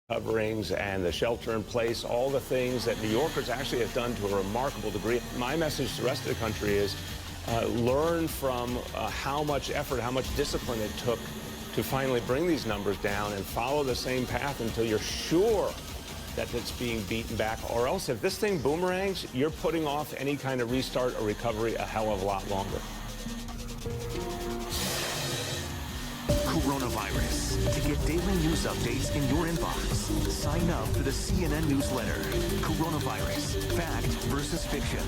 coverings and the shelter in place, all the things that New Yorkers actually have done to a remarkable degree. My message to the rest of the country is learn from how much effort, how much discipline it took to finally bring these numbers down, and follow the same path until you're sure that it's being beaten back. Or else, if this thing boomerangs, you're putting off any kind of restart or recovery a hell of a lot longer. Coronavirus. To get daily news updates in your inbox, sign up for the CNN newsletter. Coronavirus. Fact versus fiction.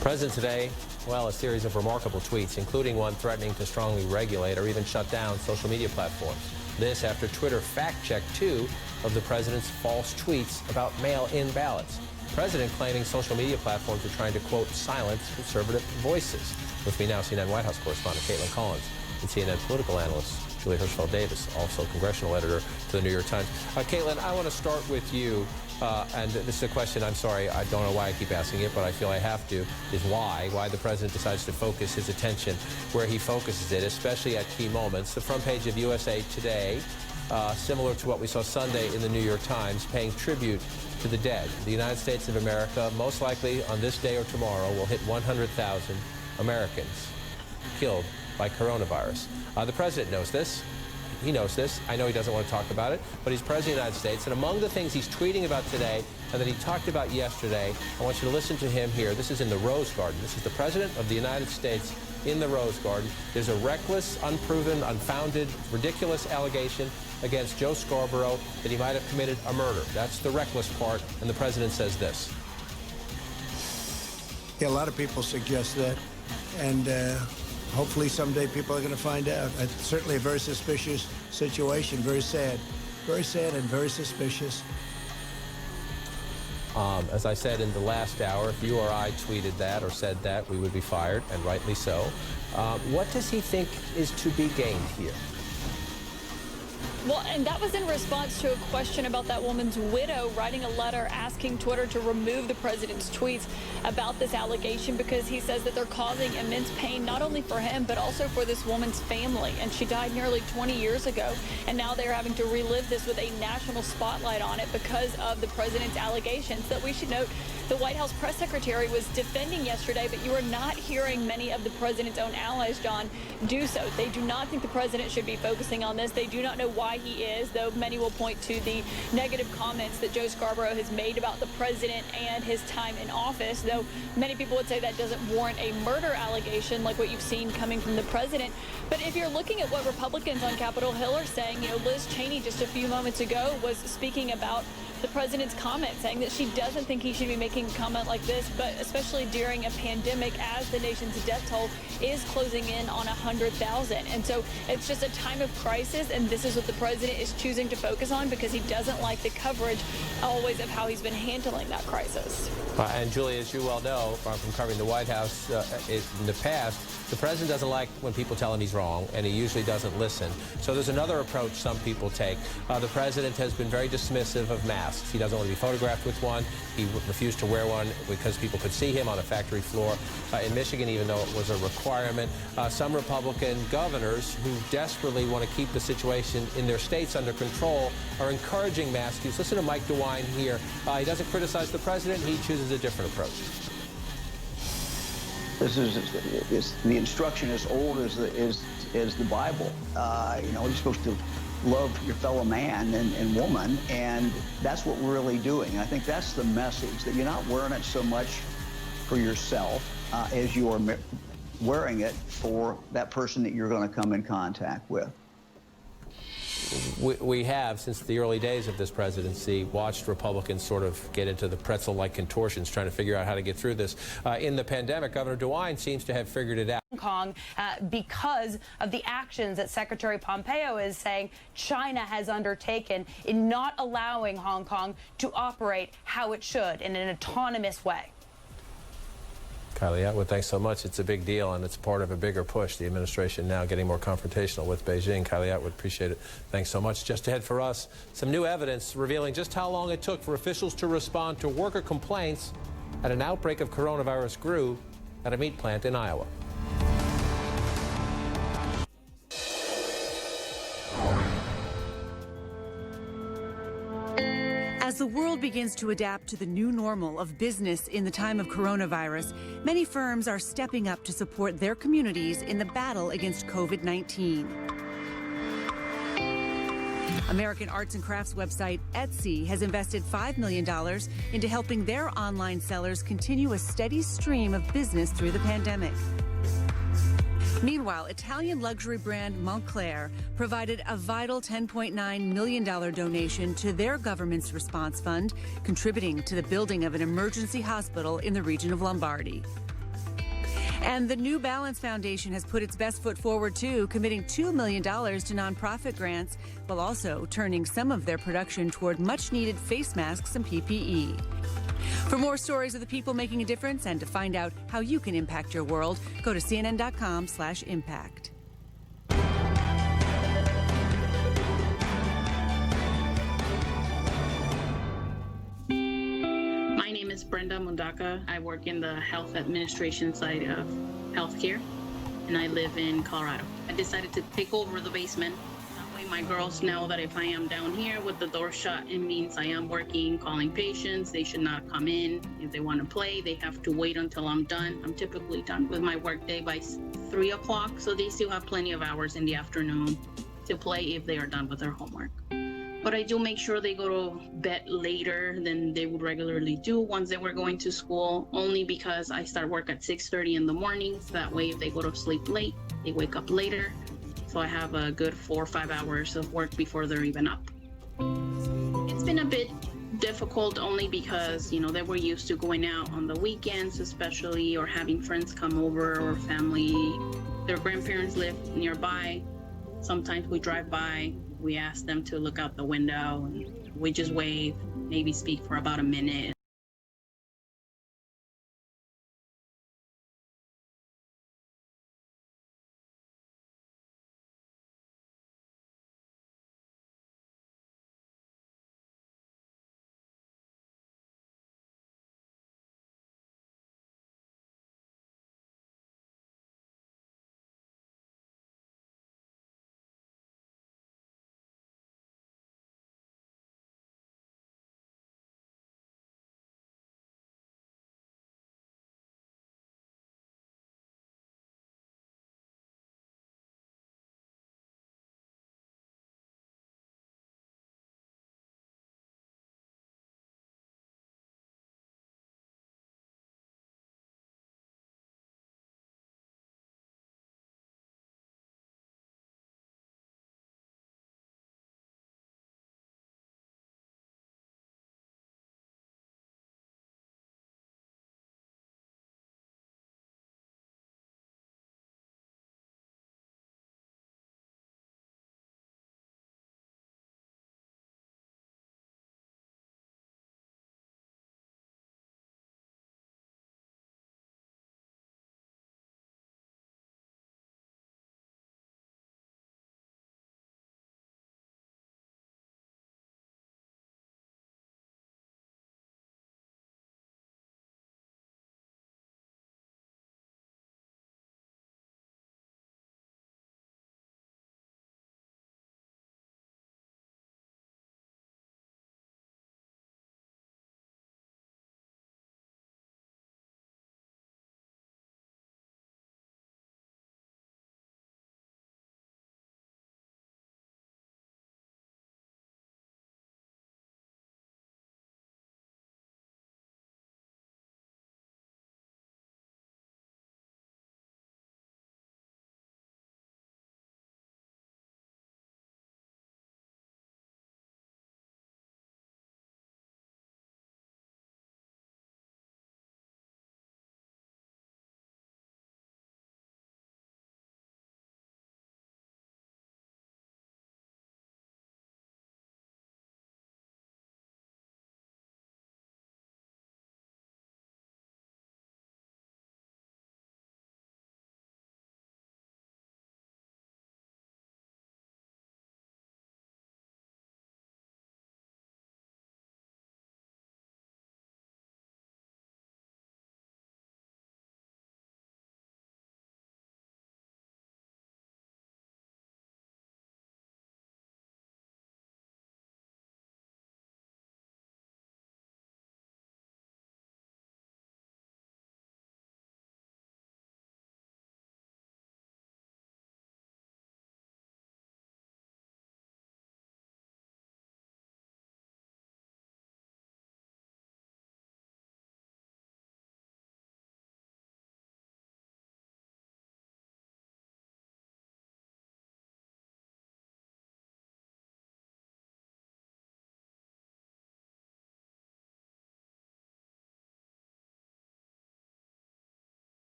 President today, well, a series of remarkable tweets, including one threatening to strongly regulate or even shut down social media platforms. This after Twitter fact-checked 2 of the president's false tweets about mail-in ballots. President claiming social media platforms are trying to, quote, silence conservative voices. With me now, CNN White House correspondent Caitlin Collins and CNN political analyst Julie Hirschfeld-Davis, also congressional editor to the New York Times. Caitlin, I want to start with you, and this is a question, I'm sorry, I don't know why I keep asking it, but I feel I have to, is why the president decides to focus his attention where he focuses it, especially at key moments. The front page of USA Today, similar to what we saw Sunday in the New York Times, paying tribute to the dead. The United States of America, most likely on this day or tomorrow, will hit 100,000 Americans killed by coronavirus. The president knows this. He knows this. I know he doesn't want to talk about it, but he's president of the United States. And among the things he's tweeting about today and that he talked about yesterday, I want you to listen to him here. This is in the Rose Garden. This is the president of the United States in the Rose Garden. There's a reckless, unproven, unfounded, ridiculous allegation against Joe Scarborough that he might have committed a murder. That's the reckless part. And the president says this. Yeah, a lot of people suggest that. And hopefully someday people are going to find out. It's certainly a very suspicious situation, very sad and very suspicious. As I said in the last hour, if you or I tweeted that or said that, we would be fired, and rightly so. What does he think is to be gained here? Well, and that was in response to a question about that woman's widow writing a letter asking Twitter to remove the president's tweets about this allegation, because he says that they're causing immense pain, not only for him, but also for this woman's family. And she died nearly 20 years ago, and now they're having to relive this with a national spotlight on it because of the president's allegations. That we should note, the White House press secretary was defending yesterday, but you are not hearing many of the president's own allies, John, do so. They do not think the president should be focusing on this. They do not know why he is, though many will point to the negative comments that Joe Scarborough has made about the president and his time in office, though many people would say that doesn't warrant a murder allegation like what you've seen coming from the president. But if you're looking at what Republicans on Capitol Hill are saying, you know, Liz Cheney just a few moments ago was speaking about the president's comment, saying that she doesn't think he should be making a comment like this, but especially during a pandemic as the nation's death toll is closing in on 100,000. And so it's just a time of crisis, and this is what the president is choosing to focus on because he doesn't like the coverage always of how he's been handling that crisis. And Julie, as you well know from covering the White House in the past, the president doesn't like when people tell him he's wrong, and he usually doesn't listen. So there's another approach some people take. The president has been very dismissive of masks. He doesn't want to be photographed with one. He refused to wear one because people could see him on a factory floor in Michigan, even though it was a requirement. Some Republican governors who desperately want to keep the situation in their states under control are encouraging mask use. Listen to Mike DeWine here. He doesn't criticize the president. He chooses a different approach. This is the instruction as old as the Bible. You know, you're supposed to love your fellow man and woman, and that's what we're really doing. I think that's the message, that you're not wearing it so much for yourself as you are wearing it for that person that you're going to come in contact with. We have, since the early days of this presidency, watched Republicans sort of get into the pretzel-like contortions trying to figure out how to get through this. In the pandemic, Governor DeWine seems to have figured it out. Hong Kong, because of the actions that Secretary Pompeo is saying China has undertaken in not allowing Hong Kong to operate how it should in an autonomous way. Kylie Atwood, thanks so much. It's a big deal, and it's part of a bigger push. The administration now getting more confrontational with Beijing. Kylie Atwood, appreciate it. Thanks so much. Just ahead for us, some new evidence revealing just how long it took for officials to respond to worker complaints at an outbreak of coronavirus grew at a meat plant in Iowa. As the world begins to adapt to the new normal of business in the time of coronavirus, many firms are stepping up to support their communities in the battle against COVID-19. American arts and crafts website Etsy has invested $5 million into helping their online sellers continue a steady stream of business through the pandemic. Meanwhile, Italian luxury brand Moncler provided a vital $10.9 million donation to their government's response fund, contributing to the building of an emergency hospital in the region of Lombardy. And the New Balance Foundation has put its best foot forward, too, committing $2 million to nonprofit grants, while also turning some of their production toward much-needed face masks and PPE. For more stories of the people making a difference and to find out how you can impact your world, go to cnn.com/impact. My name is Brenda Mundaka. I work in the health administration side of healthcare, and I live in Colorado. I decided to take over the basement. That way my girls know that if I am down here with the door shut, it means I am working, calling patients. They should not come in. If they want to play, they have to wait until I'm done. I'm typically done with my workday by 3 o'clock, so they still have plenty of hours in the afternoon to play if they are done with their homework. But I do make sure they go to bed later than they would regularly do once they were going to school, only because I start work at 6:30 in the morning. So that way, if they go to sleep late, they wake up later. So I have a good 4 or 5 hours of work before they're even up. It's been a bit difficult only because, they were used to going out on the weekends, especially, or having friends come over or family. Their grandparents live nearby. Sometimes we drive by. We ask them to look out the window, and we just wave, maybe speak for about a minute,